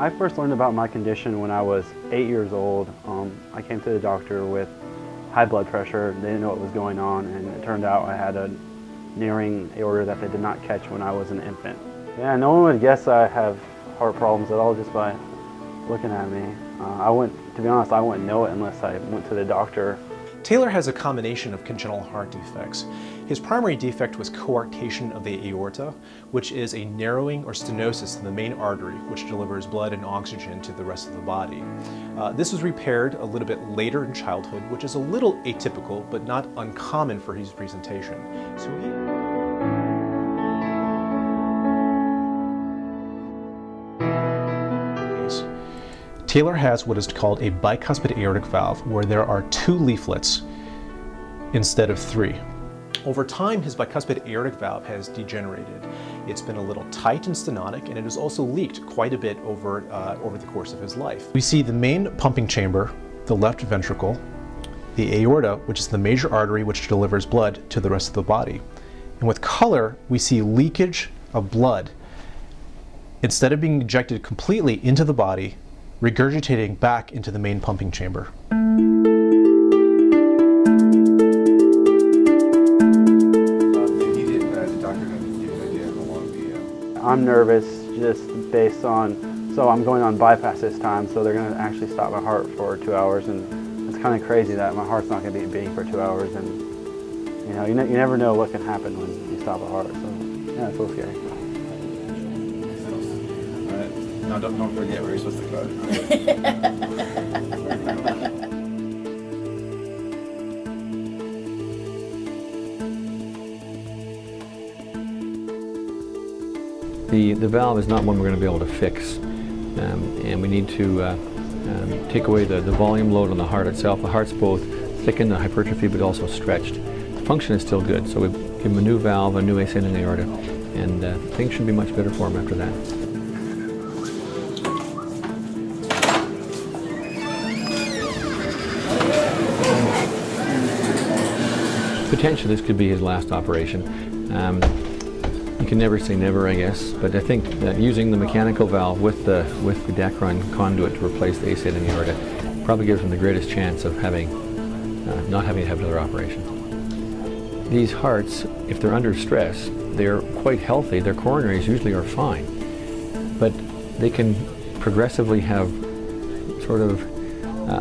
I first learned about my condition when I was 8 years old. I came to the doctor with high blood pressure. They didn't know what was going on, and it turned out I had a narrowing aorta that they did not catch when I was an infant. Yeah, no one would guess I have heart problems at all just by looking at me. To be honest, I wouldn't know it unless I went to the doctor. Taylor has a combination of congenital heart defects. His primary defect was coarctation of the aorta, which is a narrowing or stenosis in the main artery, which delivers blood and oxygen to the rest of the body. This was repaired a little bit later in childhood, which is a little atypical, but not uncommon for his presentation. Taylor has what is called a bicuspid aortic valve, where there are 2 leaflets instead of 3. Over time, his bicuspid aortic valve has degenerated. It's been a little tight and stenotic, and it has also leaked quite a bit over the course of his life. We see the main pumping chamber, the left ventricle, the aorta, which is the major artery which delivers blood to the rest of the body. And with color, we see leakage of blood. Instead of being ejected completely into the body, regurgitating back into the main pumping chamber. I'm nervous just based on, so I'm going on bypass this time, so they're going to actually stop my heart for 2 hours, and it's kind of crazy that my heart's not going to be beating for 2 hours, and you never know what can happen when you stop a heart, so yeah, it's a little scary. No, don't forget where you're supposed to go. The valve is not one we're going to be able to fix, and we need to take away the volume load on the heart itself. The heart's both thickened, the hypertrophy, but also stretched. The function is still good, so we give him a new valve, a new ascending aorta, and things should be much better for him after that. Potentially, this could be his last operation. You can never say never, I guess, but I think that using the mechanical valve with the Dacron conduit to replace the ascending aorta probably gives him the greatest chance of not having to have another operation. These hearts, if they're under stress, they're quite healthy. Their coronaries usually are fine, but they can progressively have sort of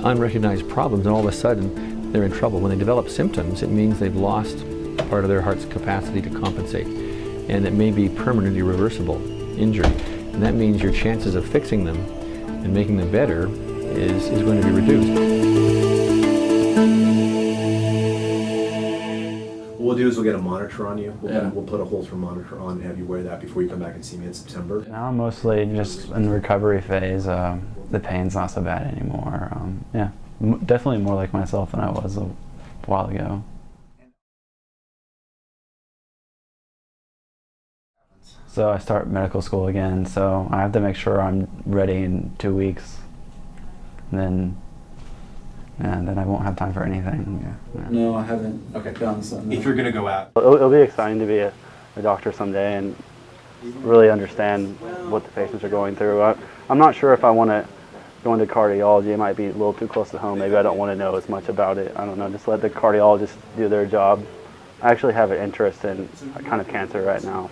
unrecognized problems, and all of a sudden they're in trouble. When they develop symptoms, it means they've lost part of their heart's capacity to compensate, and it may be permanently reversible injury. And that means your chances of fixing them and making them better is going to be reduced. What we'll do is we'll get a monitor on you. We'll put a Holter monitor on and have you wear that before you come back and see me in September. Now I'm mostly just in the recovery phase. The pain's not so bad anymore. Yeah. Definitely more like myself than I was a while ago. So I start medical school again, so I have to make sure I'm ready in 2 weeks. And then I won't have time for anything. Yeah. No, I haven't done something. If you're going to go out. It'll be exciting to be a doctor someday and really understand what the patients are going through. I'm not sure if I want to go into cardiology. It might be a little too close to home. Maybe I don't want to know as much about it. I don't know, just let the cardiologist do their job. I actually have an interest in kind of cancer right now.